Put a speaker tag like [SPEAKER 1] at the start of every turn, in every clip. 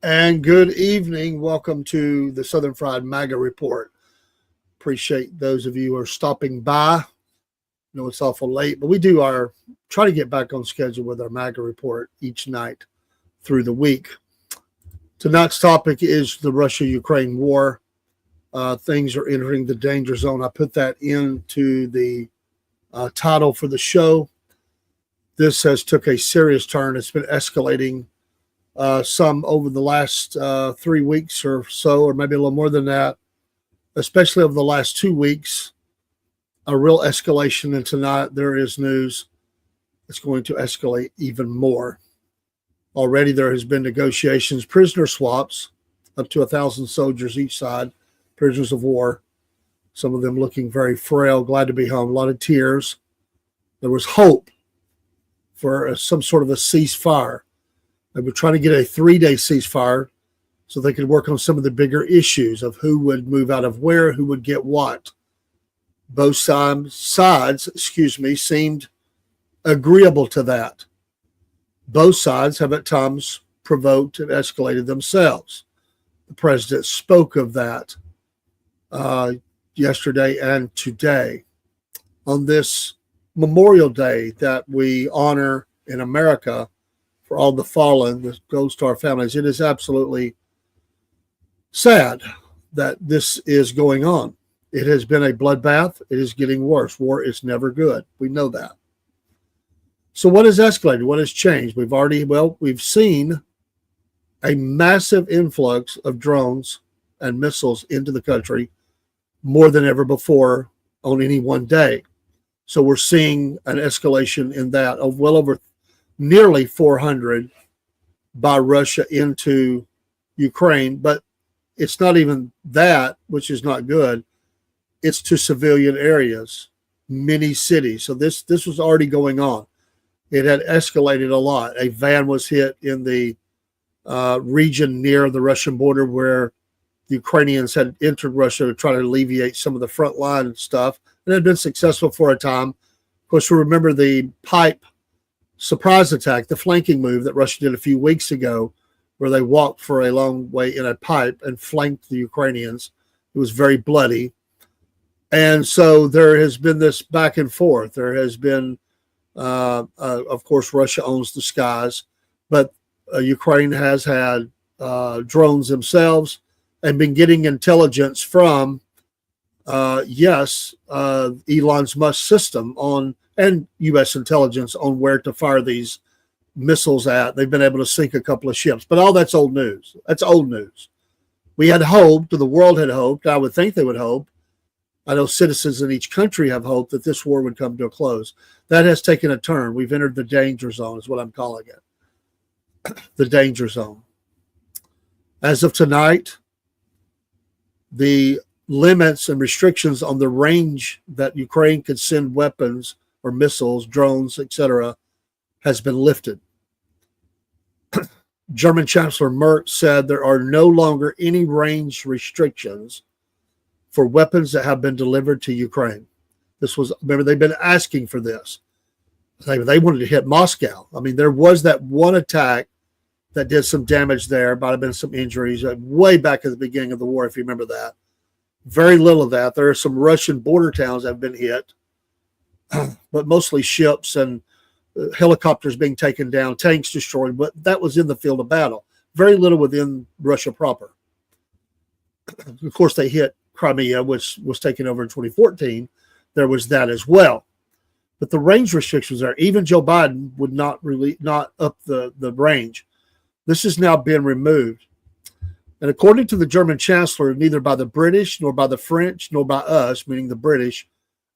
[SPEAKER 1] And good evening. Welcome to the Southern Fried MAGA Report. Appreciate those of you who are stopping by. I know it's awful late, but we try to get back on schedule with our MAGA Report each night through the week. Tonight's topic is the Russia-Ukraine war. Things are entering the danger zone. I put that into the title for the show. This has took a serious turn. It's been escalating some over the last 3 weeks or so, or maybe a little more than that, especially over the last 2 weeks. A real escalation, and tonight there is news it's going to escalate even more. Already there has been negotiations, prisoner swaps, up to 1,000 soldiers each side, prisoners of war, some of them looking very frail, glad to be home, a lot of tears. There was hope for some sort of a ceasefire. They were trying to get a 3-day ceasefire so they could work on some of the bigger issues of who would move out of where, who would get what. Both sides, seemed agreeable to that. Both sides have at times provoked and escalated themselves. The president spoke of that yesterday and today. On this Memorial Day that we honor in America for all the fallen that goes to our families, it is absolutely sad that this is going on. It has been a bloodbath. It is getting worse. War is never good. We know that. So what has escalated? What has changed? We've seen a massive influx of drones and missiles into the country, more than ever before on any one day. So we're seeing an escalation in that of well over nearly 400 by Russia into Ukraine. But it's not even that, which is not good. It's to civilian areas, many cities. So this was already going on. It had escalated a lot. A van was hit in the region near the Russian border where the Ukrainians had entered Russia to try to alleviate some of the front line stuff, and had been successful for a time. Of course, we remember the pipe surprise attack, the flanking move that Russia did a few weeks ago, where they walked for a long way in a pipe and flanked the Ukrainians. It was very bloody. And so there has been this back and forth. There has been, of course, Russia owns the skies, but Ukraine has had drones themselves and been getting intelligence from, Elon Musk's system and U.S. intelligence on where to fire these missiles at. They've been able to sink a couple of ships, but all that's old news. That's old news. We had hoped, the world had hoped, I would think they would hope. I know citizens in each country have hoped that this war would come to a close. That has taken a turn. We've entered the danger zone, is what I'm calling it. The danger zone. As of tonight, the limits and restrictions on the range that Ukraine could send weapons or missiles, drones, etc., has been lifted. German Chancellor Merkel said there are no longer any range restrictions for weapons that have been delivered to Ukraine. Remember, they've been asking for this. They wanted to hit Moscow. I mean, there was that one attack that did some damage there, might have been some injuries way back at the beginning of the war, if you remember that. Very little of that. There are some Russian border towns that have been hit, but mostly ships and helicopters being taken down, tanks destroyed, but that was in the field of battle. Very little within Russia proper. Of course, they hit Crimea, which was taken over in 2014. There was that as well. But the range restrictions there, even Joe Biden would not up the range. This has now been removed. And according to the German Chancellor, neither by the British, nor by the French, nor by us, meaning the British,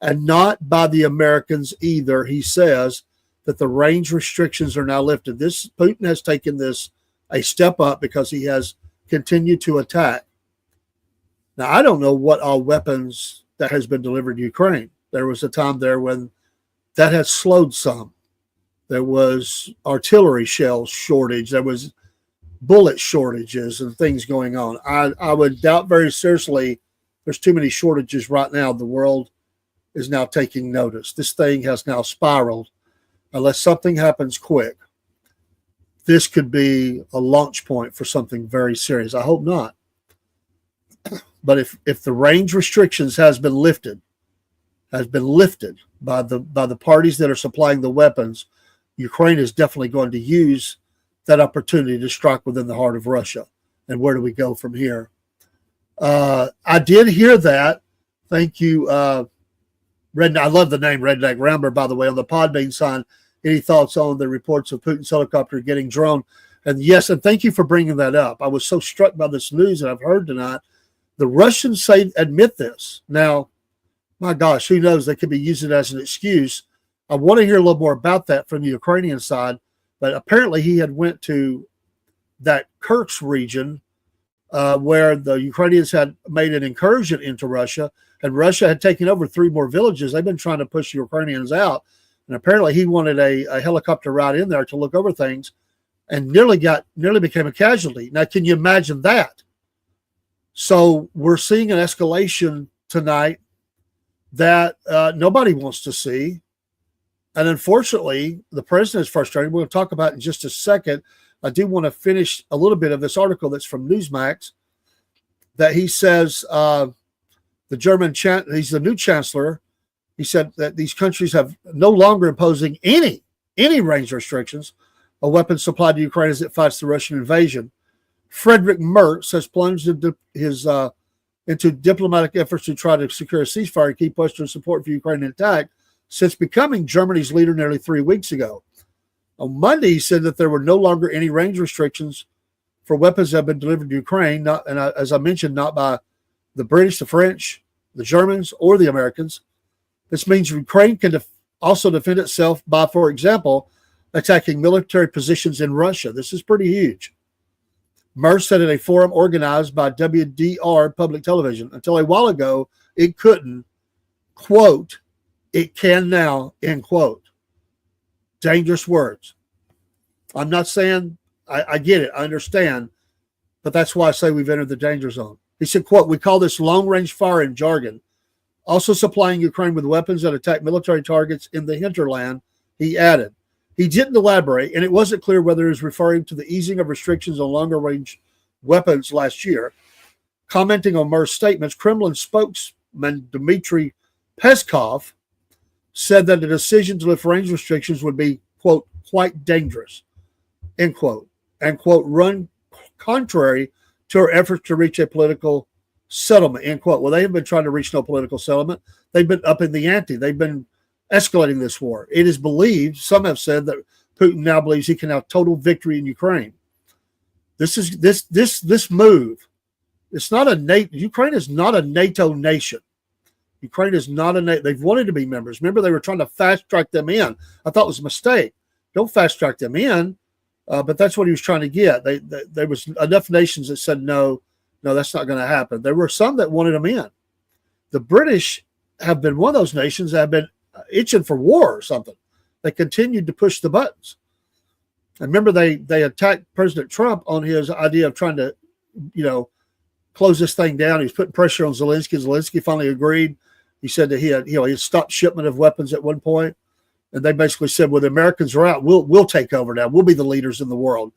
[SPEAKER 1] and not by the Americans either, he says that the range restrictions are now lifted. Putin has taken this a step up because he has continued to attack. Now, I don't know what all weapons that has been delivered to Ukraine. There was a time there when that had slowed some. There was artillery shell shortage. There was bullet shortages and things going on. I would doubt very seriously there's too many shortages right now. The world is now taking notice. This thing has now spiraled unless something happens quick. this could be a launch point for something very serious. I hope not. But if the range restrictions has been lifted by the parties that are supplying the weapons, Ukraine is definitely going to use that opportunity to strike within the heart of Russia. And where do we go from here? I did hear that. Thank you, Redneck. I love the name Redneck Rambler, by the way, on the Podbean sign. Any thoughts on the reports of Putin's helicopter getting drone? And yes, and thank you for bringing that up. I was so struck by this news that I've heard tonight. The Russians admit this. Now, my gosh, who knows? They could be using it as an excuse. I want to hear a little more about that from the Ukrainian side. But apparently he had went to that Kursk region where the Ukrainians had made an incursion into Russia, and Russia had taken over 3 more villages. They've been trying to push the Ukrainians out. And apparently he wanted a helicopter ride in there to look over things and nearly became a casualty. Now, can you imagine that? So we're seeing an escalation tonight that nobody wants to see. And unfortunately, the president is frustrated. We're going to talk about it in just a second. I do want to finish a little bit of this article that's from Newsmax that he says he's the new chancellor. He said that these countries have no longer imposing any range restrictions on weapons supplied to Ukraine as it fights the Russian invasion. Frederick Merz has plunged into diplomatic efforts to try to secure a ceasefire and keep Western support for Ukrainian attack since becoming Germany's leader nearly 3 weeks ago. On Monday, he said that there were no longer any range restrictions for weapons that have been delivered to Ukraine, as I mentioned, not by the British, the French, the Germans, or the Americans. This means Ukraine can also defend itself by, for example, attacking military positions in Russia. This is pretty huge. Merz said at a forum organized by WDR Public Television, until a while ago, it couldn't, quote, it can now, end quote. Dangerous words. I'm not saying, I get it, I understand, but that's why I say we've entered the danger zone. He said, quote, we call this long-range fire in jargon. Also supplying Ukraine with weapons that attack military targets in the hinterland, he added. He didn't elaborate, and it wasn't clear whether he was referring to the easing of restrictions on longer-range weapons last year. Commenting on Merz's statements, Kremlin spokesman Dmitry Peskov said that the decision to lift range restrictions would be, quote, quite dangerous, end quote, and, quote, run contrary to our efforts to reach a political settlement, end quote. Well, they haven't been trying to reach no political settlement. They've been upping the ante. They've been escalating this war. It is believed, some have said, that Putin now believes he can have total victory in Ukraine. This move, it's not Ukraine is not a NATO nation. Ukraine is not they've wanted to be members. Remember, they were trying to fast track them in. I thought it was a mistake. Don't fast track them in. But that's what he was trying to get. There was enough nations that said, no, that's not going to happen. There were some that wanted them in. The British have been one of those nations that have been itching for war or something. They continued to push the buttons. And remember, they attacked President Trump on his idea of trying to, close this thing down. He was putting pressure on Zelensky. Zelensky finally agreed. He said that he had stopped shipment of weapons at one point. And they basically said, well, the Americans are out. We'll take over now. We'll be the leaders in the world.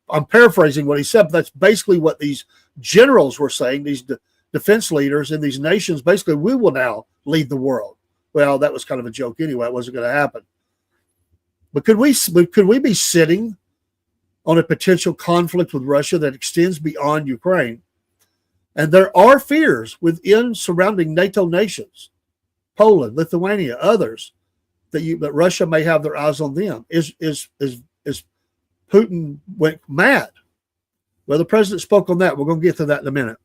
[SPEAKER 1] I'm paraphrasing what he said, but that's basically what these generals were saying, these defense leaders in these nations. Basically, we will now lead the world. Well, that was kind of a joke anyway. It wasn't going to happen. But could we be sitting on a potential conflict with Russia that extends beyond Ukraine? And there are fears within surrounding NATO nations, Poland, Lithuania, others, that Russia may have their eyes on them. Is Putin went mad? Well, the president spoke on that. We're going to get to that in a minute.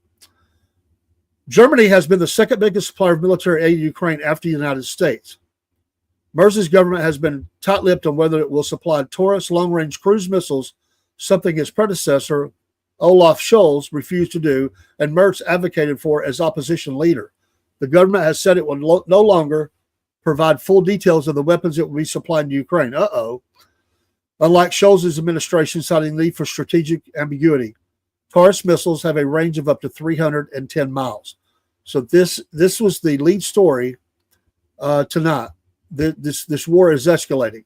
[SPEAKER 1] Germany has been the second biggest supplier of military aid to Ukraine after the United States. Merz's government has been tight-lipped on whether it will supply Taurus long-range cruise missiles, something his predecessor, Olaf Scholz, refused to do, and Merz advocated for as opposition leader. The government has said it will no longer provide full details of the weapons it will be supplying to Ukraine. Unlike Scholz's administration citing the need for strategic ambiguity, Taurus missiles have a range of up to 310 miles. So this was the lead story tonight. This war is escalating.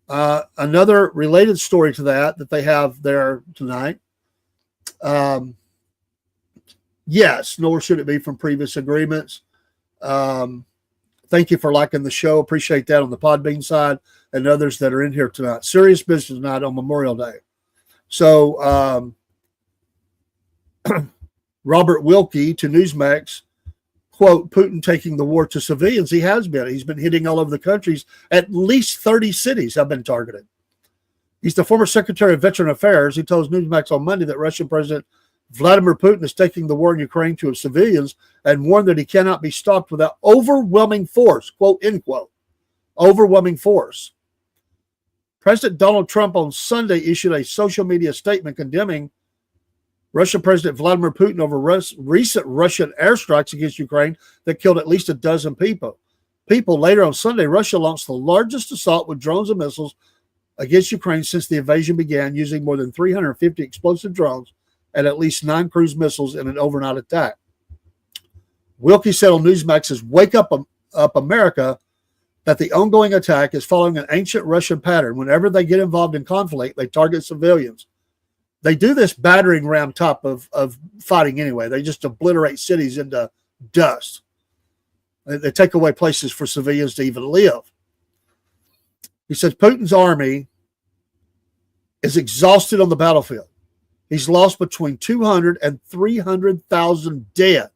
[SPEAKER 1] Another related story to that they have there tonight. Yes, nor should it be from previous agreements. Thank you for liking the show. Appreciate that on the Podbean side and others that are in here tonight. Serious business tonight on Memorial Day. So Robert Wilkie to Newsmax, quote, Putin taking the war to civilians. He has been. He's been hitting all over the countries. At least 30 cities have been targeted. He's the former Secretary of Veteran Affairs. He told Newsmax on Monday that Russian President Vladimir Putin is taking the war in Ukraine to civilians and warned that he cannot be stopped without overwhelming force, quote, end quote, overwhelming force. President Donald Trump on Sunday issued a social media statement condemning Russian President Vladimir Putin over recent Russian airstrikes against Ukraine that killed at least a dozen people. Later on Sunday, Russia launched the largest assault with drones and missiles against Ukraine since the invasion began, using more than 350 explosive drones and at least 9 cruise missiles in an overnight attack. Wilkie said on Newsmax's Wake Up America that the ongoing attack is following an ancient Russian pattern. Whenever they get involved in conflict, they target civilians. They do this battering ram top of fighting anyway. They just obliterate cities into dust. They take away places for civilians to even live. He says Putin's army is exhausted on the battlefield. He's lost between 200 and 300,000 dead,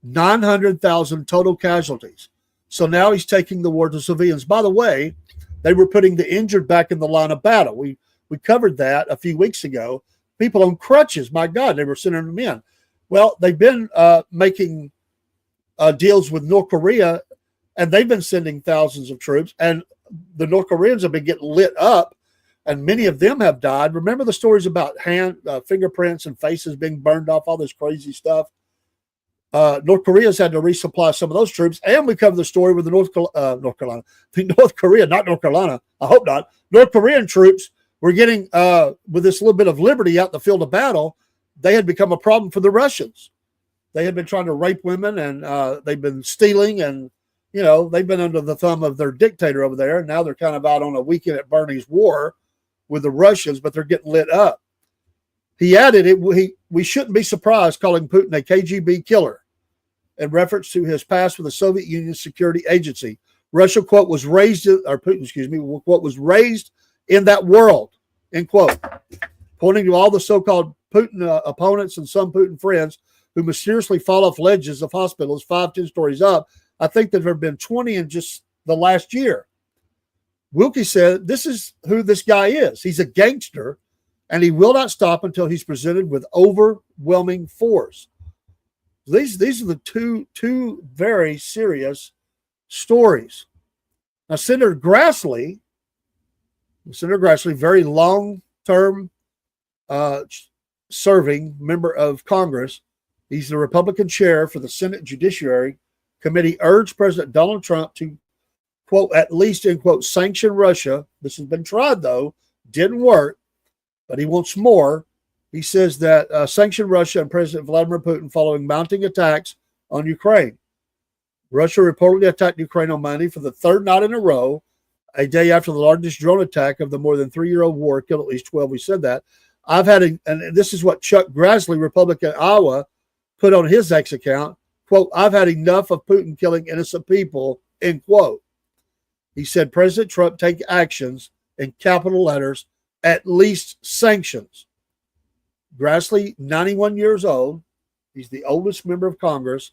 [SPEAKER 1] 900,000 total casualties. So now he's taking the war to civilians. By the way, they were putting the injured back in the line of battle. We covered that a few weeks ago. People on crutches, my God, they were sending them in. Well, they've been making deals with North Korea, and they've been sending thousands of troops, and the North Koreans have been getting lit up, and many of them have died. Remember the stories about fingerprints and faces being burned off, all this crazy stuff? North Korea's had to resupply some of those troops, and we covered the story with the North Korean troops were getting, with this little bit of liberty out in the field of battle, they had become a problem for the Russians. They had been trying to rape women, and they've been stealing, and they've been under the thumb of their dictator over there, and now they're kind of out on a weekend at Bernie's war with the Russians, but they're getting lit up. He added, we shouldn't be surprised calling Putin a KGB killer in reference to his past with the Soviet Union security agency. Russia, quote, was raised in that world, end quote, pointing to all the so-called Putin opponents and some Putin friends who mysteriously fall off ledges of hospitals 5-10 stories up. I think that there have been 20 in just the last year. Wilkie said, this is who this guy is. He's a gangster, and he will not stop until he's presented with overwhelming force. These are the two very serious stories. Now, Senator Grassley, very long-term serving member of Congress, he's the Republican chair for the Senate Judiciary Committee, urged President Donald Trump to, quote, at least, end quote, sanction Russia. This has been tried, though, didn't work, but he wants more. He says that sanction Russia and President Vladimir Putin following mounting attacks on Ukraine. Russia reportedly attacked Ukraine on Monday for the third night in a row, a day after the largest drone attack of the more than 3-year-old war killed at least 12. We said that. And this is what Chuck Grassley, Republican Iowa, put on his X account, quote, I've had enough of Putin killing innocent people, end quote. He said President Trump take actions in capital letters, at least sanctions. Grassley, 91 years old. He's the oldest member of Congress.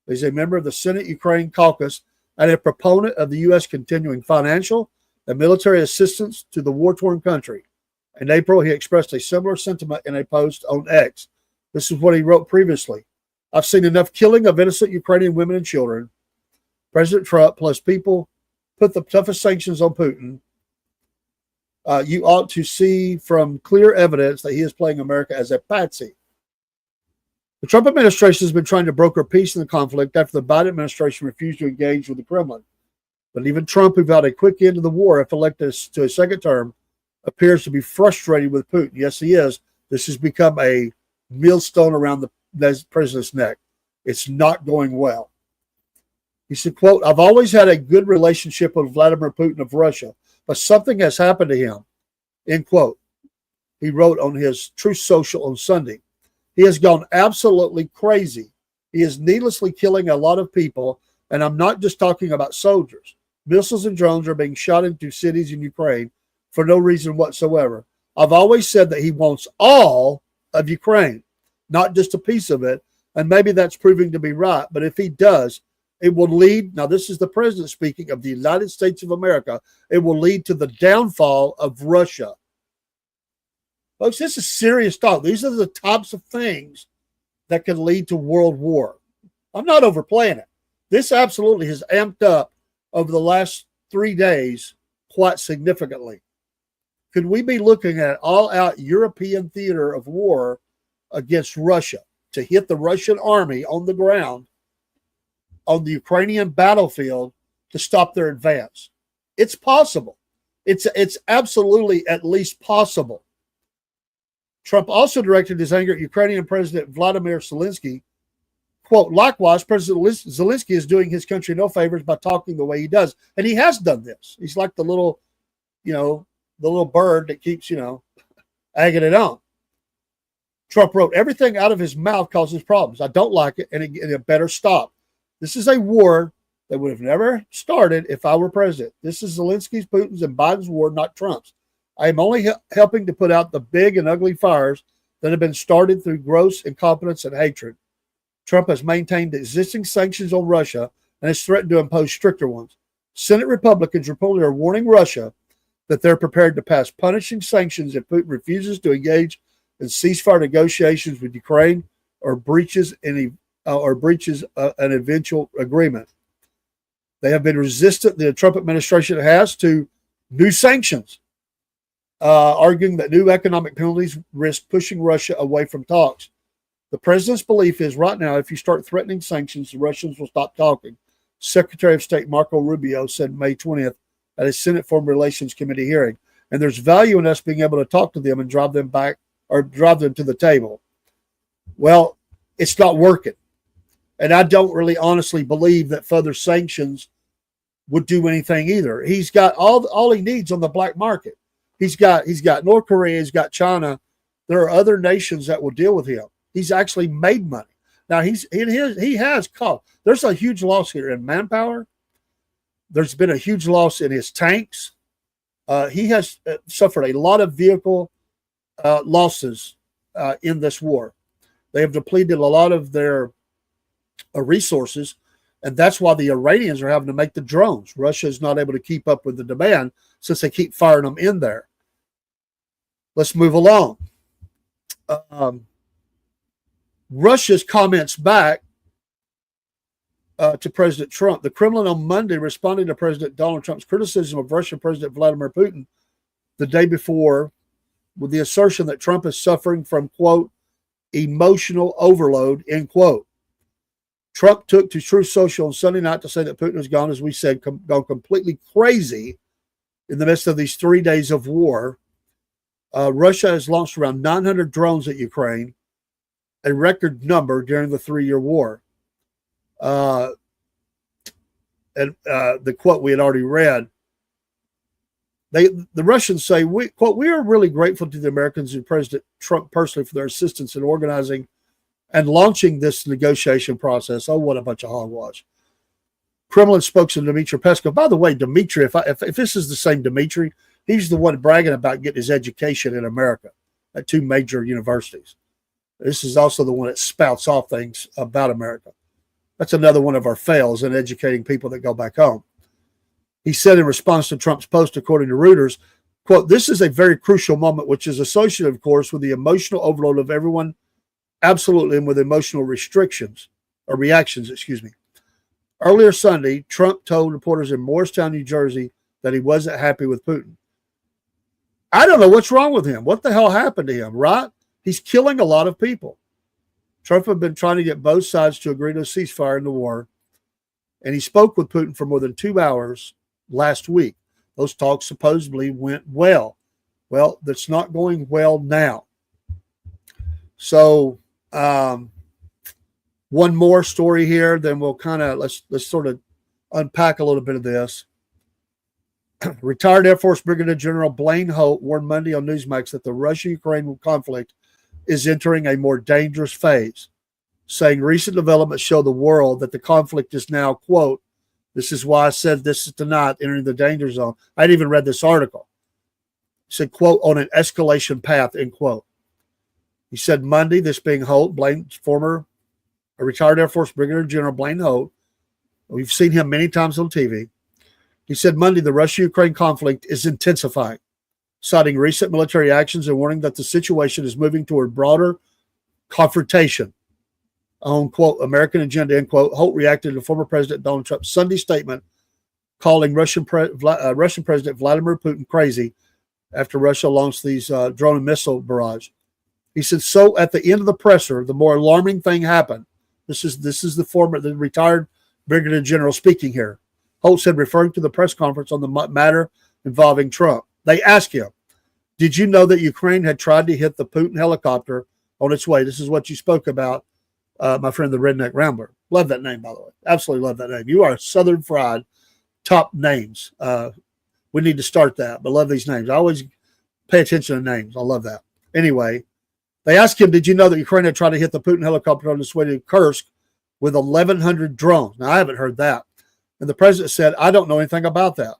[SPEAKER 1] He's a member of the Senate Ukraine caucus and a proponent of the U.S. continuing financial and military assistance to the war-torn country. In April, he expressed a similar sentiment in a post on X. This is what he wrote previously. I've seen enough killing of innocent Ukrainian women and children. President Trump plus people put the toughest sanctions on Putin. You ought to see from clear evidence that he is playing America as a patsy. The Trump administration has been trying to broker peace in the conflict after the Biden administration refused to engage with the Kremlin. But even Trump, who vowed a quick end to the war if elected to a second term, appears to be frustrated with Putin. Yes, he is. This has become a millstone around the president's neck. It's not going well. He said, quote, I've always had a good relationship with Vladimir Putin of Russia, but something has happened to him, end quote. He wrote on his Truth Social on Sunday. He has gone absolutely crazy. He is needlessly killing a lot of people, and I'm not just talking about soldiers. Missiles and drones are being shot into cities in Ukraine for no reason whatsoever. I've always said that he wants all of Ukraine, not just a piece of it, and maybe that's proving to be right, but if he does, it will lead, now this is the president speaking of the United States of America, it will lead to the downfall of Russia. Folks, this is serious talk. These are the types of things that can lead to world war. I'm not overplaying it. This absolutely has amped up over the last 3 days quite significantly. Could we be looking at all-out European theater of war against Russia to hit the Russian army on the ground on the Ukrainian battlefield to stop their advance? It's possible. It's absolutely at least possible. Trump also directed his anger at Ukrainian President Vladimir Zelensky. Quote, likewise, President Zelensky is doing his country no favors by talking the way he does. And he has done this. He's like the little bird that keeps, egging it on. Trump wrote, everything out of his mouth causes problems. I don't like it, and it better stop. This is a war that would have never started if I were president. This is Zelensky's, Putin's, and Biden's war, not Trump's. I am only helping to put out the big and ugly fires that have been started through gross incompetence and hatred. Trump has maintained existing sanctions on Russia and has threatened to impose stricter ones. Senate Republicans reportedly are warning Russia that they're prepared to pass punishing sanctions if Putin refuses to engage in ceasefire negotiations with Ukraine or breaches an eventual agreement. They have been resistant, the Trump administration has, to new sanctions, arguing that new economic penalties risk pushing Russia away from talks. The president's belief is right now, if you start threatening sanctions, the Russians will stop talking. Secretary of State Marco Rubio said May 20th at a Senate Foreign Relations Committee hearing. And there's value in us being able to talk to them and drive them to the table. Well, it's not working. And I don't really honestly believe that further sanctions would do anything either. He's got all he needs on the black market. He's got North Korea, he's got China. There are other nations that will deal with him. He's actually made money. Now he has caught. There's a huge loss here in manpower. There's been a huge loss in his tanks. He has suffered a lot of vehicle losses in this war. They have depleted a lot of their resources, and that's why the Iranians are having to make the drones. Russia is not able to keep up with the demand since they keep firing them in there. Let's move along. Russia's comments back to President Trump. The Kremlin on Monday responded to President Donald Trump's criticism of Russian President Vladimir Putin the day before with the assertion that Trump is suffering from, quote, emotional overload, end quote. Trump took to Truth Social on Sunday night to say that Putin has gone, as we said, gone completely crazy in the midst of these 3 days of war. Russia has launched around 900 drones at Ukraine, a record number during the 3-year war. And the quote we had already read, the Russians say, quote, we are really grateful to the Americans and President Trump personally for their assistance in organizing and launching this negotiation process. Oh, what a bunch of hogwash. Kremlin spokesman Dmitry Peskov. By the way, Dmitry, if this is the same Dmitry, he's the one bragging about getting his education in America at 2 major universities. This is also the one that spouts off things about America. That's another one of our fails in educating people that go back home. He said in response to Trump's post, according to Reuters, quote, this is a very crucial moment, which is associated, of course, with the emotional overload of everyone, absolutely, and with emotional reactions. Earlier Sunday, Trump told reporters in Morristown, New Jersey, that he wasn't happy with Putin. I don't know what's wrong with him. What the hell happened to him, right? He's killing a lot of people. Trump had been trying to get both sides to agree to a ceasefire in the war, and he spoke with Putin for more than 2 hours last week. Those talks supposedly went well. Well, that's not going well now. So, one more story here, then we'll kind of let's sort of unpack a little bit of this. Retired Air Force Brigadier General Blaine Holt warned Monday on Newsmax that the Russia-Ukraine conflict is entering a more dangerous phase, saying recent developments show the world that the conflict is now, quote, this is why I said this is tonight, entering the danger zone. I'd even read this article. He said, quote, on an escalation path, end quote. He said Monday, this being Holt, Blaine's former retired Air Force Brigadier General Blaine Holt. We've seen him many times on TV. He said Monday, the Russia-Ukraine conflict is intensifying, citing recent military actions and warning that the situation is moving toward broader confrontation on, quote, American agenda, end quote. Holt reacted to former President Donald Trump's Sunday statement calling Russian President Vladimir Putin crazy after Russia launched these drone and missile barrage. He said, so at the end of the presser, the more alarming thing happened. This is the retired Brigadier General speaking here. Holt said, referring to the press conference on the matter involving Trump. They asked him, did you know that Ukraine had tried to hit the Putin helicopter on its way? This is what you spoke about, my friend, the Redneck Rambler. Love that name, by the way. Absolutely love that name. You are Southern fried, top names. We need to start that, but love these names. I always pay attention to names. I love that. Anyway, they asked him, did you know that Ukraine had tried to hit the Putin helicopter on its way to Kursk with 1,100 drones? Now, I haven't heard that. And the president said, I don't know anything about that.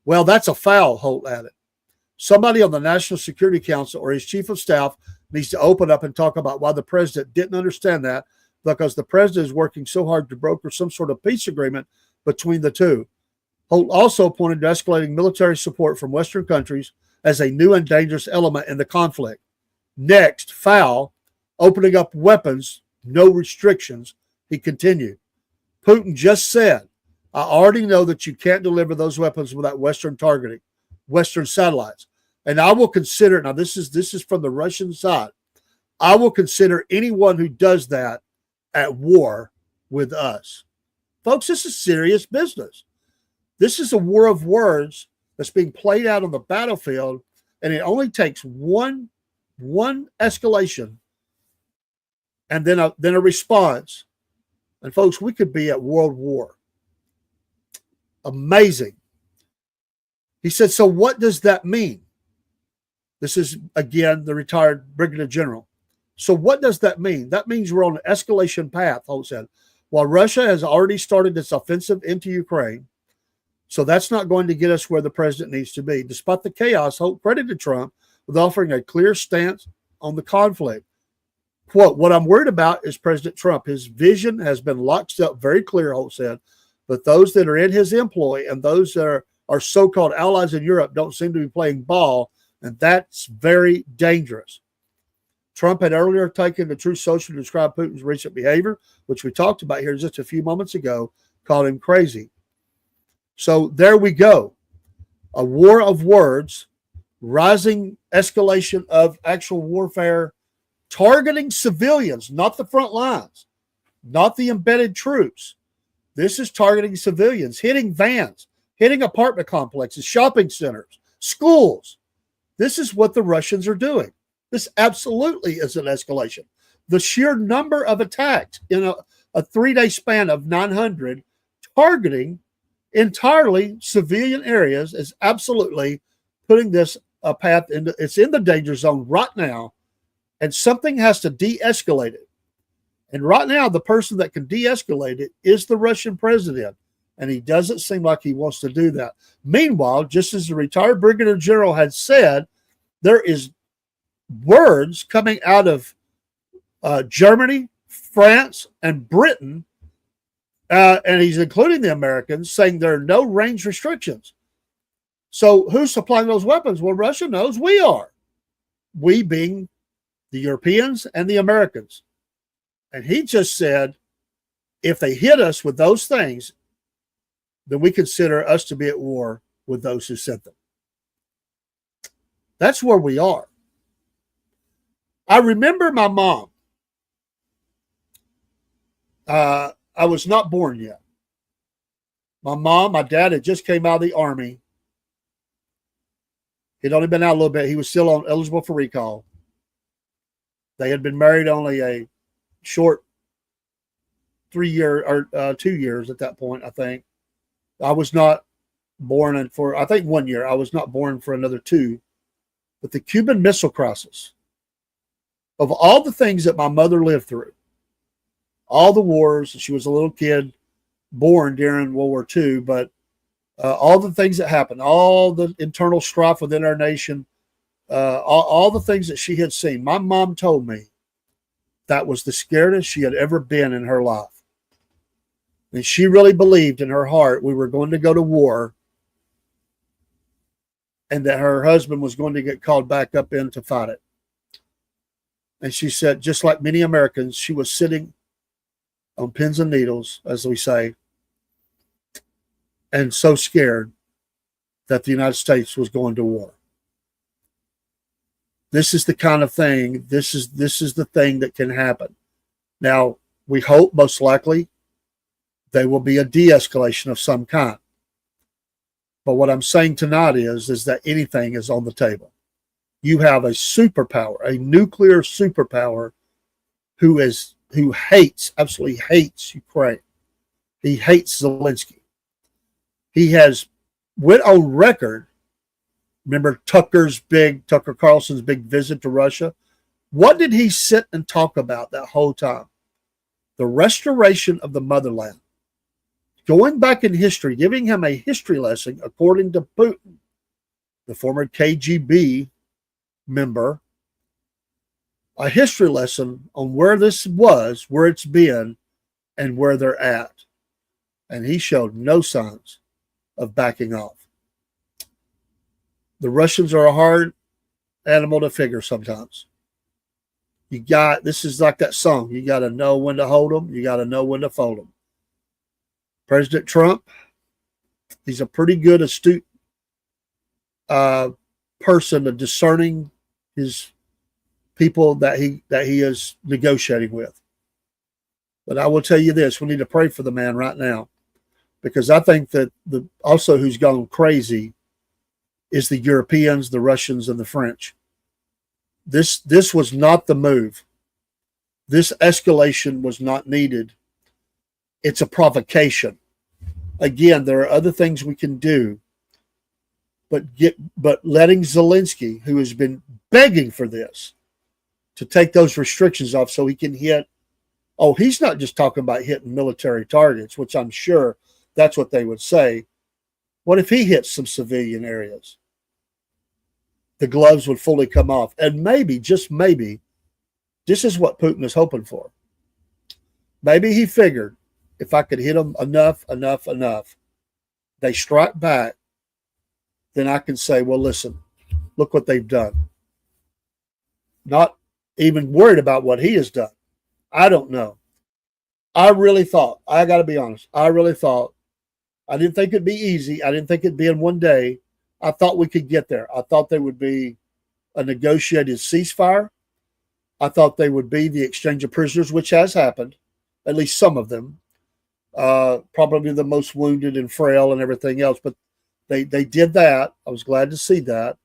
[SPEAKER 1] Well, that's a foul, Holt added. Somebody on the National Security Council or his chief of staff needs to open up and talk about why the president didn't understand that, because the president is working so hard to broker some sort of peace agreement between the two. Holt also pointed to escalating military support from Western countries as a new and dangerous element in the conflict. Next, foul, opening up weapons, no restrictions, he continued. Putin just said, I already know that you can't deliver those weapons without Western targeting, Western satellites. And I will consider, now this is from the Russian side, I will consider anyone who does that at war with us. Folks, this is serious business. This is a war of words that's being played out on the battlefield, and it only takes one escalation and then a response. And folks, we could be at world war. Amazing. He said, so what does that mean? This is, again, the retired Brigadier General. So what does that mean? That means we're on an escalation path, Holt said. While Russia has already started its offensive into Ukraine, so that's not going to get us where the president needs to be. Despite the chaos, Holt credited Trump with offering a clear stance on the conflict. Quote, what I'm worried about is President Trump. His vision has been locked up very clear, Holt said, but those that are in his employ and those that are so-called allies in Europe don't seem to be playing ball, and that's very dangerous. Trump had earlier taken the Truth Social to describe Putin's recent behavior, which we talked about here just a few moments ago, called him crazy. So there we go. A war of words, rising escalation of actual warfare, targeting civilians, not the front lines, not the embedded troops. This is targeting civilians, hitting vans, hitting apartment complexes, shopping centers, schools. This is what the Russians are doing. This absolutely is an escalation. The sheer number of attacks in a 3-day span of 900 targeting entirely civilian areas is absolutely putting this path into, it's in the danger zone right now, and something has to de-escalate it. And right now, the person that can de-escalate it is the Russian president, and he doesn't seem like he wants to do that. Meanwhile, just as the retired Brigadier General had said, there is words coming out of Germany, France, and Britain, and he's including the Americans, saying there are no range restrictions. So who's supplying those weapons? Well, Russia knows we are. We being the Europeans and the Americans. And he just said, if they hit us with those things, then we consider us to be at war with those who sent them. That's where we are. I remember my mom. I was not born yet. My dad had just came out of the Army. He'd only been out a little bit. He was still eligible for recall. They had been married only a short 3 year or 2 years at that point, I think. I was not born in for, I think, 1 year. I was not born for another 2. But the Cuban Missile Crisis, of all the things that my mother lived through, all the wars, she was a little kid born during World War II, but all the things that happened, all the internal strife within our nation, all the things that she had seen. My mom told me that was the scariest she had ever been in her life. And she really believed in her heart we were going to go to war and that her husband was going to get called back up in to fight it. And she said, just like many Americans, she was sitting on pins and needles, as we say, and so scared that the United States was going to war. This is the kind of thing, this is the thing that can happen. Now, we hope most likely there will be a de-escalation of some kind. But what I'm saying tonight is that anything is on the table. You have a superpower, a nuclear superpower who hates, absolutely hates Ukraine. He hates Zelensky. He has went on record. Remember Tucker Carlson's big visit to Russia? What did he sit and talk about that whole time? The restoration of the motherland. Going back in history, giving him a history lesson, according to Putin, the former KGB member, a history lesson on where this was, where it's been, and where they're at. And he showed no signs of backing off. The Russians are a hard animal to figure sometimes. This is like that song. You got to know when to hold them. You got to know when to fold them. President Trump, he's a pretty good, astute person of discerning his people that he is negotiating with. But I will tell you this, we need to pray for the man right now, because I think that also who's gone crazy is the Europeans, the Russians, and the French. This was not the move. This escalation was not needed. It's a provocation. Again, there are other things we can do, but letting Zelensky, who has been begging for this, to take those restrictions off so he can hit. Oh, he's not just talking about hitting military targets, which I'm sure that's what they would say. What if he hits some civilian areas? The gloves would fully come off. And maybe, just maybe, this is what Putin is hoping for. Maybe he figured, if I could hit them enough, they strike back, then I can say, well, listen, look what they've done. Not even worried about what he has done. I don't know. I really thought, I got to be honest, I didn't think it'd be easy. I didn't think it'd be in one day. I thought we could get there. I thought there would be a negotiated ceasefire. I thought they would be the exchange of prisoners, which has happened, at least some of them. Probably the most wounded and frail and everything else, but they did that. I was glad to see that.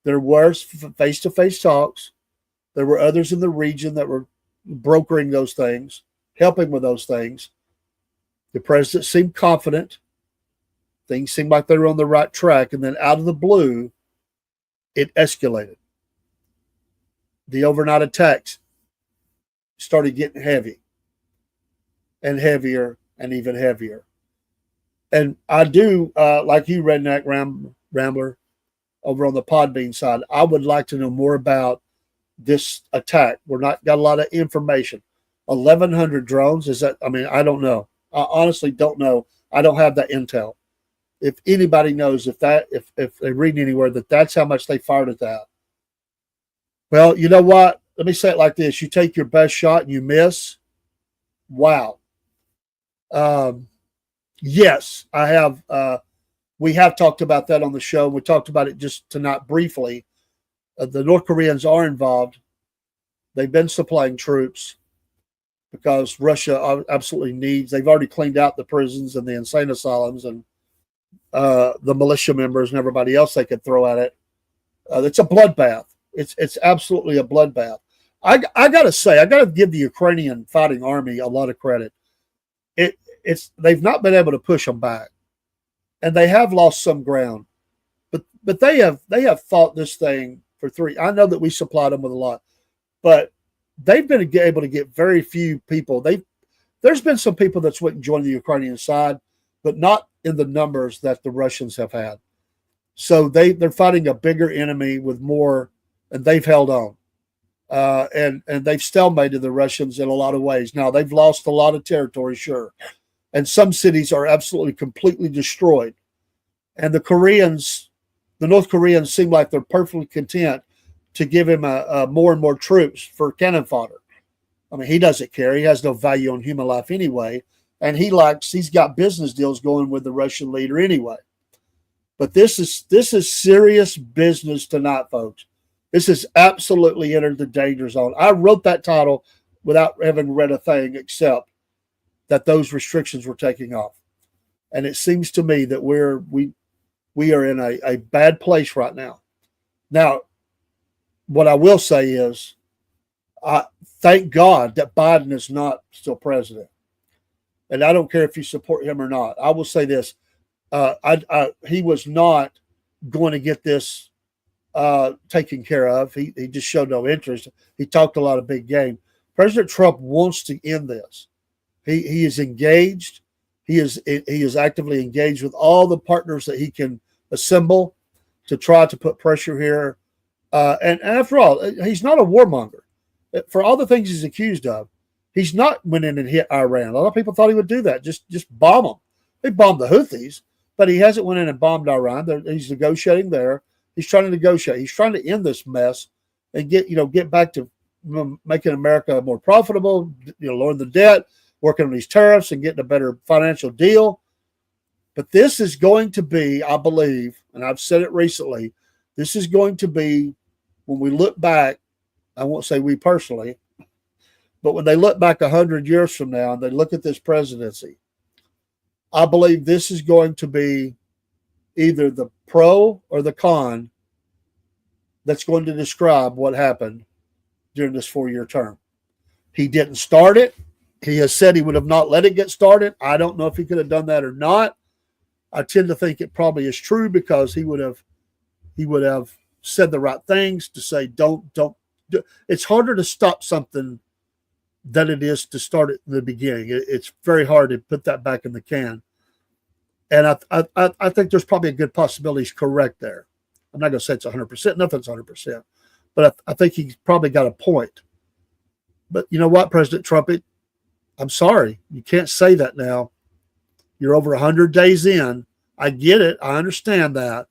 [SPEAKER 1] There were face-to-face talks. There were others in the region that were brokering those things, helping with those things. The president seemed confident. Things seemed like they were on the right track, and then out of the blue, it escalated. The overnight attacks started getting heavy and heavier and even heavier. And I do, like you, Redneck Rambler, over on the Podbean side, I would like to know more about this attack. We're not got a lot of information. 1,100 drones, is that? I mean, I don't know. I honestly don't know. I don't have that intel. If anybody knows if they read anywhere that's how much they fired at that. Well, you know what? Let me say it like this. You take your best shot and you miss. Wow. Yes, I have. We have talked about that on the show. We talked about it just tonight briefly. The North Koreans are involved. They've been supplying troops because Russia absolutely needs. They've already cleaned out the prisons and the insane asylums and the militia members and everybody else they could throw at it. It's a bloodbath. It's absolutely a bloodbath. I got to say, I got to give the Ukrainian fighting army a lot of credit. They've not been able to push them back. and they have lost some ground. But they have fought this thing for 3. I know that we supplied them with a lot, but they've been able to get very few people. There's been some people that's went and joined the Ukrainian side, but not in the numbers that the Russians have had. So they're fighting a bigger enemy with more, and they've held on. And they've stalemated the Russians in a lot of ways. Now, they've lost a lot of territory, sure. And some cities are absolutely completely destroyed. And the North Koreans seem like they're perfectly content to give him more and more troops for cannon fodder. I mean, he doesn't care. He has no value on human life anyway. And he's got business deals going with the Russian leader anyway. But this is serious business tonight, folks. This has absolutely entered the danger zone. I wrote that title without having read a thing except that those restrictions were taking off. And it seems to me that we are in a bad place right now. Now, what I will say is, thank God that Biden is not still president. And I don't care if you support him or not. I will say this. He was not going to get this taken care of. He just showed no interest. He talked a lot of big game. President Trump wants to end this. He is engaged. He is actively engaged with all the partners that he can assemble to try to put pressure here. And after all, he's not a warmonger. For all the things he's accused of, he's not went in and hit Iran. A lot of people thought he would do that, just bomb them. They bombed the Houthis, but he hasn't went in and bombed Iran. He's negotiating there. He's trying to negotiate. He's trying to end this mess and get back to making America more profitable, lowering the debt, working on these tariffs and getting a better financial deal. But this is going to be, I believe, and I've said it recently, this is going to be, when we look back, I won't say we personally, but when they look back 100 years from now and they look at this presidency, I believe this is going to be either the pro or the con that's going to describe what happened during this 4-year term. He didn't start it. He has said he would have not let it get started. I don't know if he could have done that or not. I tend to think it probably is true because he would have said the right things to say, don't. It's harder to stop something than it is to start it in the beginning. It's very hard to put that back in the can. And I think there's probably a good possibility he's correct there. I'm not going to say it's 100%. Nothing's 100%. But I think he's probably got a point. But you know what, President Trump, I'm sorry. You can't say that now. You're over 100 days in. I get it. I understand that.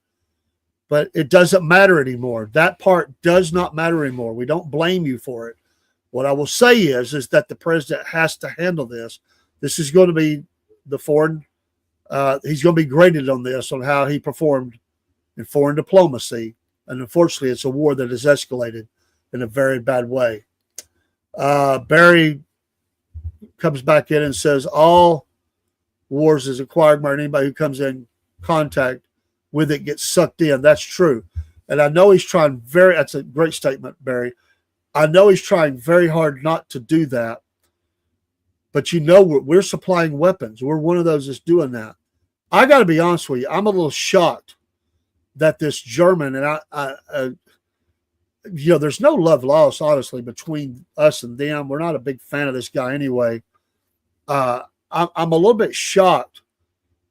[SPEAKER 1] But it doesn't matter anymore. That part does not matter anymore. We don't blame you for it. What I will say is that the president has to handle this. This is going to be the foreign. He's going to be graded on this, on how he performed in foreign diplomacy. And unfortunately, it's a war that has escalated in a very bad way. Barry comes back in and says all wars is acquired by anybody who comes in contact with it gets sucked in. That's true. And I know he's trying that's a great statement, Barry. I know he's trying very hard not to do that. But we're supplying weapons. We're one of those that's doing that. I got to be honest with you. I'm a little shocked that this German, and there's no love lost, honestly, between us and them. We're not a big fan of this guy anyway. I'm a little bit shocked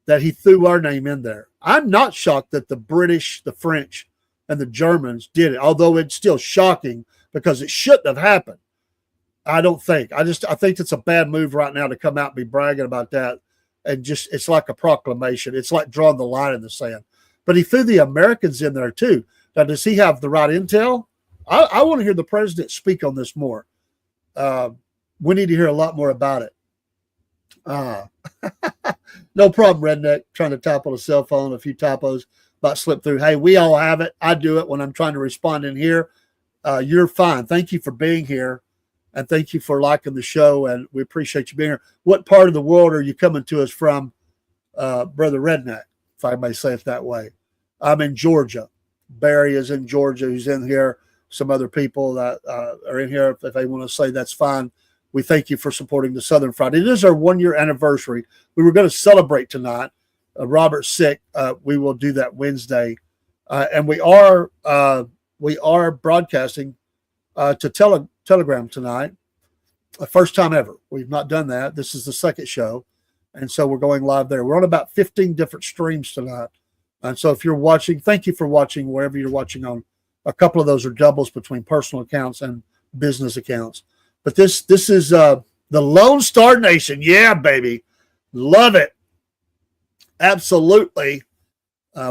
[SPEAKER 1] that he threw our name in there. I'm not shocked that the British, the French, and the Germans did it, although it's still shocking because it shouldn't have happened. I don't think. I think it's a bad move right now to come out and be bragging about that. And it's like a proclamation. It's like drawing the line in the sand. But he threw the Americans in there too. Now, does he have the right intel? I want to hear the president speak on this more. We need to hear a lot more about it. No problem, Redneck, trying to type on a cell phone, a few typos about slip through. Hey, we all have it. I do it when I'm trying to respond in here. You're fine. Thank you for being here. And thank you for liking the show. And we appreciate you being here. What part of the world are you coming to us from, Brother Redneck, if I may say it that way? I'm in Georgia. Barry is in Georgia, who's in here. Some other people that are in here, if they want to say that's fine. We thank you for supporting the Southern Friday. It is our 1-year anniversary. We were going to celebrate tonight, Robert's sick. We will do that Wednesday, and we are broadcasting to Telegram tonight. First time ever. We've not done that. This is the second show, and so we're going live there. We're on about 15 different streams tonight, and so if you're watching, thank you for watching wherever you're watching on. A couple of those are doubles between personal accounts and business accounts. But this is the Lone Star Nation. Yeah, baby. Love it. Absolutely.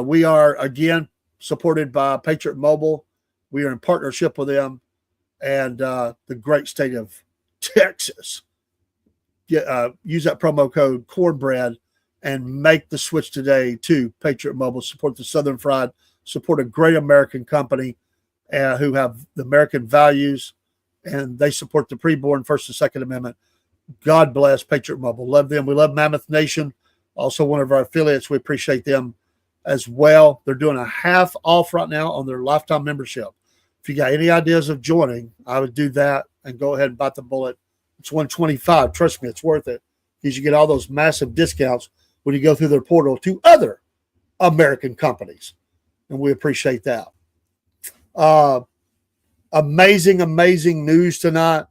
[SPEAKER 1] We are, again, supported by Patriot Mobile. We are in partnership with them and the great state of Texas. Use that promo code Cornbread and make the switch today to Patriot Mobile. Support the Southern Fried. Support a great American company who have the American values, and they support the preborn First and Second Amendment. God bless Patriot Mobile. Love them. We love Mammoth Nation, also one of our affiliates. We appreciate them as well. They're doing a half off right now on their lifetime membership. If you got any ideas of joining, I would do that and go ahead and bite the bullet. It's $125. Trust me, it's worth it because you get all those massive discounts when you go through their portal to other American companies. And we appreciate that. Amazing news tonight.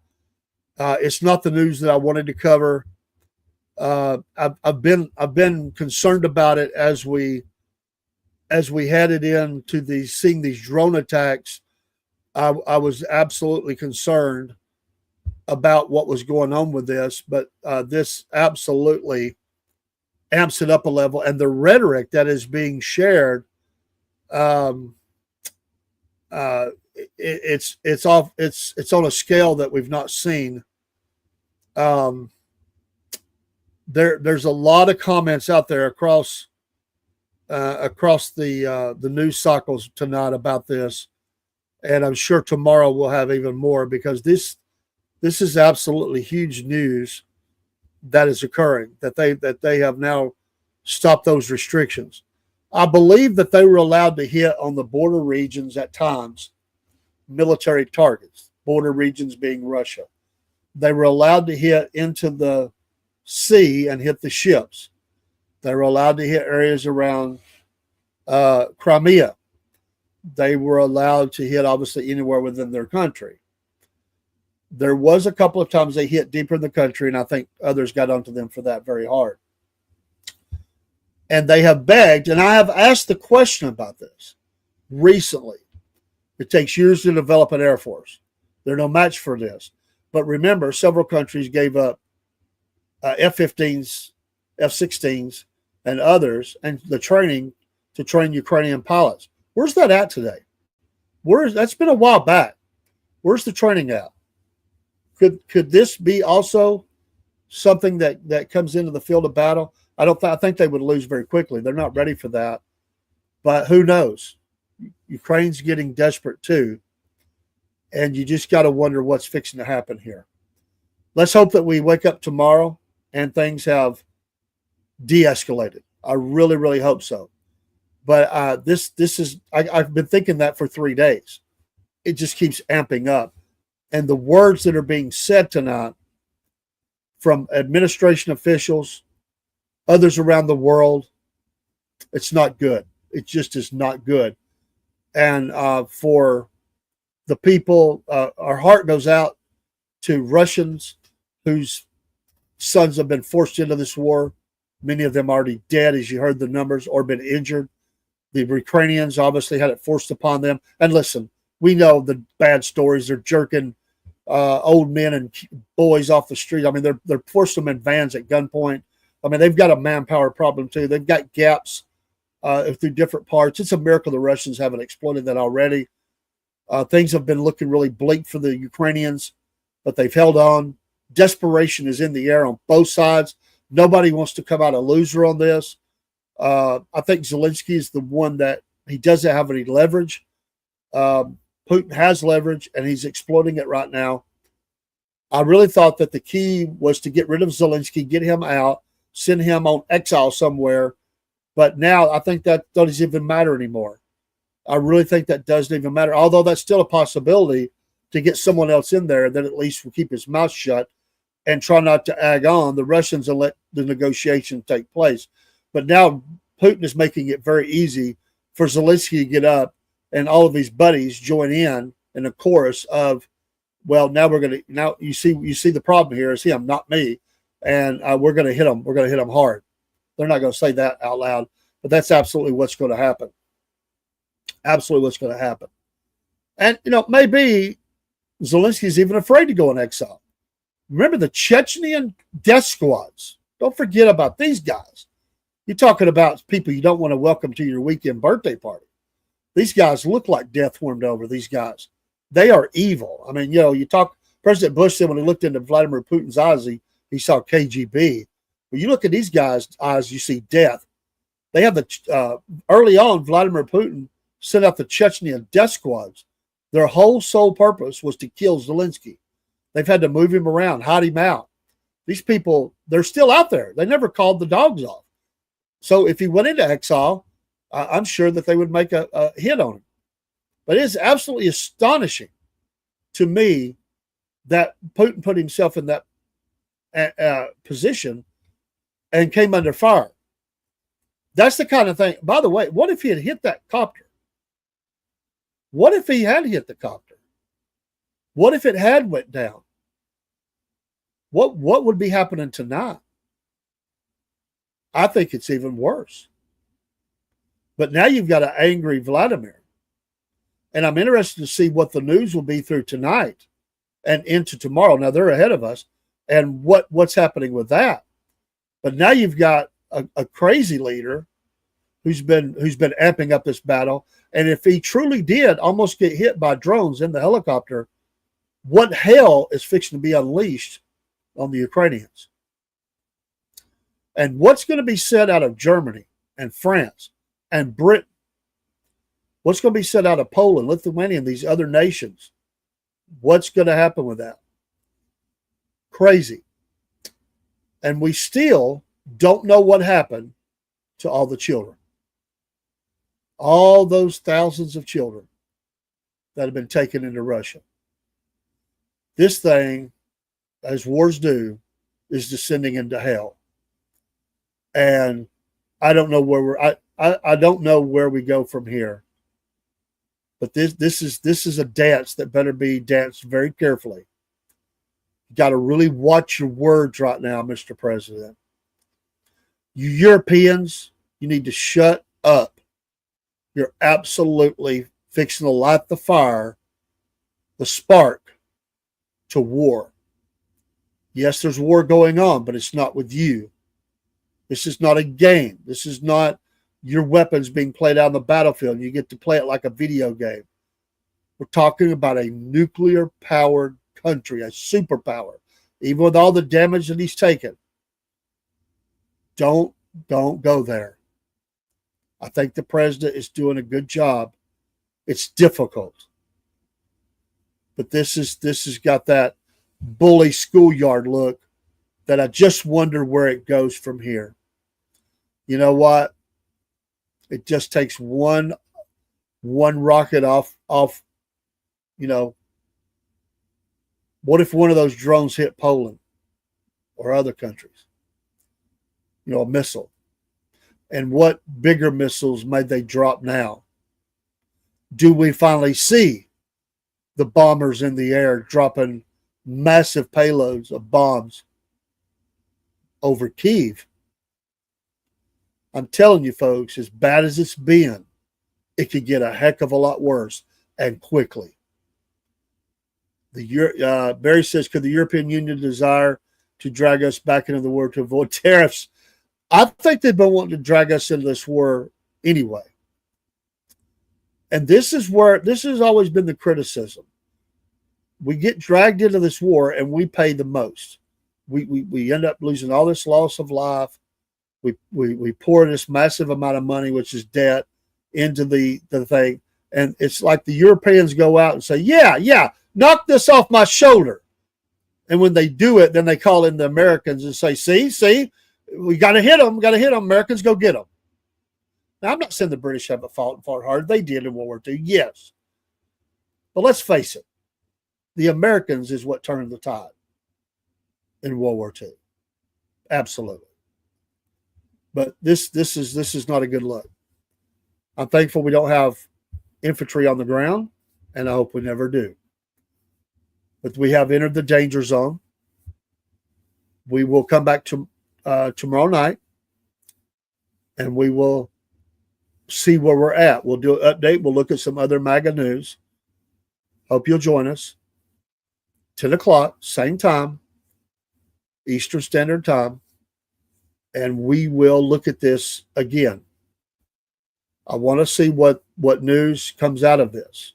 [SPEAKER 1] It's not the news that I wanted to cover. I've been concerned about it as we headed into seeing these drone attacks. I was absolutely concerned about what was going on with this, but this absolutely amps it up a level, and the rhetoric that is being shared. It's on a scale that we've not seen. There's a lot of comments out there across the news cycles tonight about this, and I'm sure tomorrow we'll have even more because this is absolutely huge news that is occurring, that they have now stopped those restrictions. I believe that they were allowed to hit on the border regions at times, military targets, border regions being Russia. They were allowed to hit into the sea and hit the ships. They were allowed to hit areas around Crimea. They were allowed to hit, obviously, anywhere within their country. There was a couple of times they hit deeper in the country, and I think others got onto them for that very hard. And they have begged, and I have asked the question about this recently. It takes years to develop an Air Force. They're no match for this. But remember, several countries gave up F-15s, F-16s, and others, and the training to train Ukrainian pilots. Where's that at today? That's been a while back. Where's the training at? Could this be also something that comes into the field of battle? I think they would lose very quickly. They're not ready for that. But who knows? Ukraine's getting desperate too. And you just got to wonder what's fixing to happen here. Let's hope that we wake up tomorrow and things have de-escalated. I really, really hope so. But this is, I've been thinking that for 3 days. It just keeps amping up. And the words that are being said tonight from administration officials, others around the world, it's not good. It just is not good. And for the people, our heart goes out to Russians whose sons have been forced into this war. Many of them already dead, as you heard the numbers, or been injured. The Ukrainians obviously had it forced upon them. And listen, we know the bad stories. They're jerking old men and boys off the street. I mean, they're forcing them in vans at gunpoint. I mean, they've got a manpower problem too. They've got gaps through different parts. It's a miracle the Russians haven't exploited that already. Things have been looking really bleak for the Ukrainians, but they've held on. Desperation is in the air on both sides. Nobody wants to come out a loser on this. I think Zelensky is the one that he doesn't have any leverage. Putin has leverage, and he's exploiting it right now. I really thought that the key was to get rid of Zelensky, get him out, send him on exile somewhere. But now I think that doesn't even matter anymore. I really think that doesn't even matter, although that's still a possibility to get someone else in there that at least will keep his mouth shut and try not to egg on the Russians and let the negotiation take place. But now Putin is making it very easy for Zelensky to get up and all of his buddies join in a chorus of, well, now we're going to, now you see the problem here is him, not me. And we're going to hit him. We're going to hit him hard. They're not going to say that out loud, but that's absolutely what's going to happen. Absolutely what's going to happen. And, maybe Zelensky's even afraid to go in exile. Remember the Chechnyan death squads. Don't forget about these guys. You're talking about people you don't want to welcome to your weekend birthday party. These guys look like death warmed over, these guys. They are evil. I mean, President Bush said when he looked into Vladimir Putin's eyes, he saw KGB. When you look at these guys' eyes, you see death. They have early on, Vladimir Putin sent out the Chechnyan death squads. Their whole sole purpose was to kill Zelensky. They've had to move him around, hide him out. These people, they're still out there. They never called the dogs off. So if he went into exile, I'm sure that they would make a hit on him. But it's absolutely astonishing to me that Putin put himself in that position and came under fire. That's the kind of thing. By the way, what if he had hit that copter? What if he had hit the copter? What if it had went down? What would be happening tonight? I think it's even worse. But now you've got an angry Vladimir. And I'm interested to see what the news will be through tonight and into tomorrow. Now they're ahead of us. And what's happening with that? But now you've got a crazy leader who's been amping up this battle. And if he truly did almost get hit by drones in the helicopter, what hell is fixing to be unleashed on the Ukrainians? And what's going to be said out of Germany and France and Britain? What's going to be said out of Poland, Lithuania, and these other nations? What's going to happen with that? Crazy. And we still don't know what happened to all the children. All those thousands of children that have been taken into Russia. This thing, as wars do, is descending into hell. And I don't know where I don't know where we go from here. But this is a dance that better be danced very carefully. You got to really watch your words right now, Mr. President. You Europeans, you need to shut up. You're absolutely fixing to light the fire, the spark to war. Yes, there's war going on, but it's not with you. This is not a game. This is not your weapons being played out on the battlefield and you get to play it like a video game. We're talking about a nuclear-powered country, a superpower. Even with all the damage that he's taken, don't go there. I think the president is doing a good job. It's difficult. But this has got that bully schoolyard look that I just wonder where it goes from here. You know what? It just takes one rocket off, what if one of those drones hit Poland or other countries? A missile. And what bigger missiles may they drop now? Do we finally see the bombers in the air dropping massive payloads of bombs over Kyiv? I'm telling you, folks, as bad as it's been, it could get a heck of a lot worse and quickly. Barry says, could the European Union desire to drag us back into the war to avoid tariffs? I think they've been wanting to drag us into this war anyway. And this has always been the criticism. We get dragged into this war and we pay the most. We end up losing all this loss of life. We pour this massive amount of money, which is debt, into the thing. And it's like the Europeans go out and say, yeah, knock this off my shoulder. And when they do it, then they call in the Americans and say, see, we got to hit them. Americans, go get them. Now, I'm not saying the British haven't fought hard. They did in World War II, yes. But let's face it. The Americans is what turned the tide in World War II. Absolutely. But this is not a good look. I'm thankful we don't have infantry on the ground, and I hope we never do. But we have entered the danger zone. We will come back to tomorrow night, and we will see where we're at. We'll do an update. We'll look at some other MAGA news. Hope you'll join us. 10 o'clock, same time, Eastern Standard Time, and we will look at this again. I want to see what news comes out of this,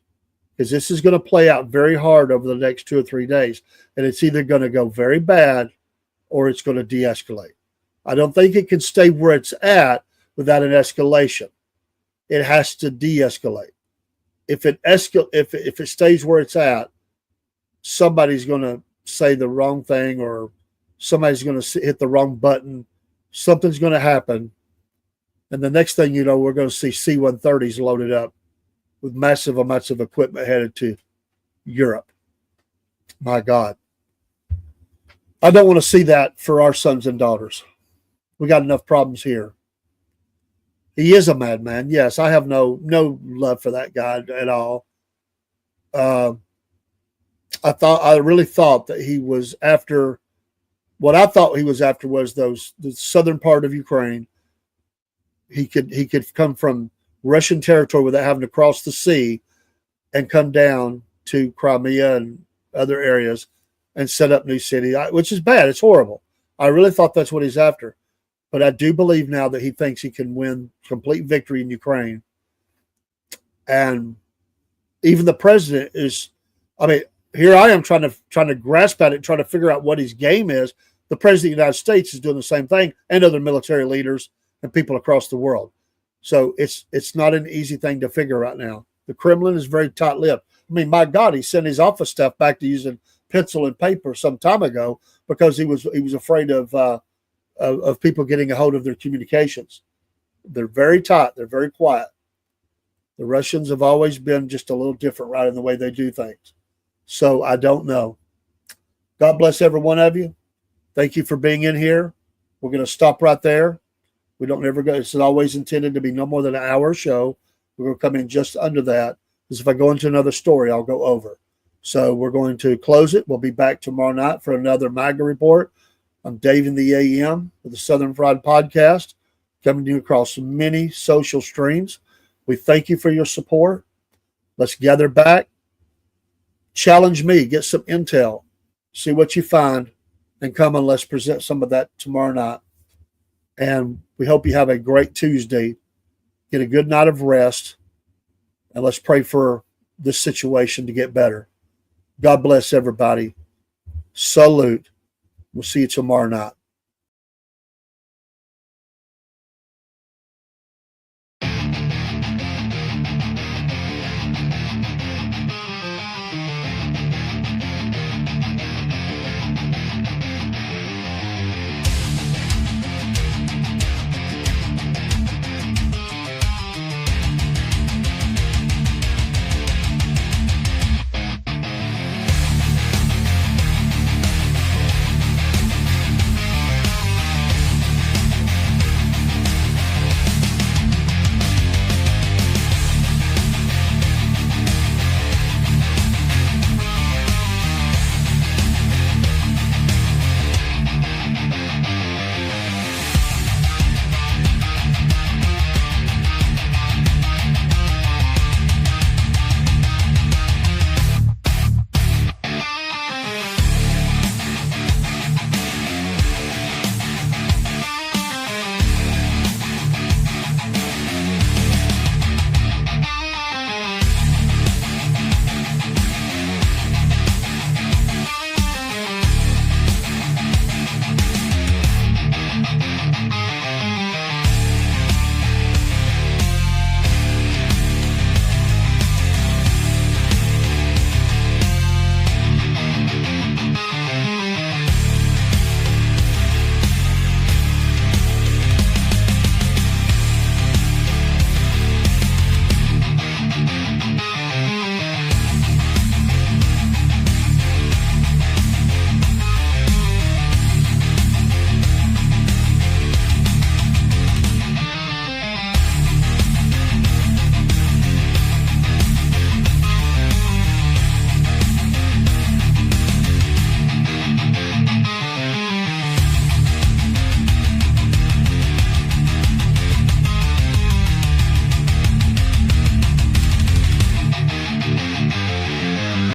[SPEAKER 1] because this is going to play out very hard over the next 2 or 3 days, and it's either going to go very bad or it's going to de-escalate. I don't think it can stay where it's at without an escalation. It has to de-escalate. If it stays where it's at, somebody's going to say the wrong thing, or somebody's going to hit the wrong button. Something's going to happen. And the next thing you know, we're going to see C-130s loaded up with massive amounts of equipment headed to Europe. My God. I don't want to see that for our sons and daughters. We got enough problems here. He is a madman. Yes, I have no love for that guy at all. I really thought that he was after, what I thought he was after was the southern part of Ukraine. He could come from Russian territory without having to cross the sea and come down to Crimea and other areas and set up new city, which is bad. It's horrible. I really thought that's what he's after. But I do believe now that he thinks he can win complete victory in Ukraine. And even the president is, I mean, here I am trying to grasp at it, trying to figure out what his game is. The president of the United States is doing the same thing, and other military leaders and people across the world. So it's not an easy thing to figure right now. The Kremlin is very tight-lipped. I mean, my God, he sent his office staff back to using pencil and paper some time ago because he was afraid of people getting a hold of their communications. They're very tight. They're very quiet. The Russians have always been just a little different, right, in the way they do things. So I don't know. God bless every one of you. Thank you for being in here. We're going to stop right there. We don't ever go. It's always intended to be no more than an hour show. We're going to come in just under that, because if I go into another story, I'll go over. So we're going to close it. We'll be back tomorrow night for another MAGA report. I'm Dave in the AM with the Southern Fried Podcast, coming to you across many social streams. We thank you for your support. Let's gather back. Challenge me. Get some intel. See what you find, and come and let's present some of that tomorrow night. And we hope you have a great Tuesday. Get a good night of rest. And let's pray for this situation to get better. God bless everybody. Salute. We'll see you tomorrow night.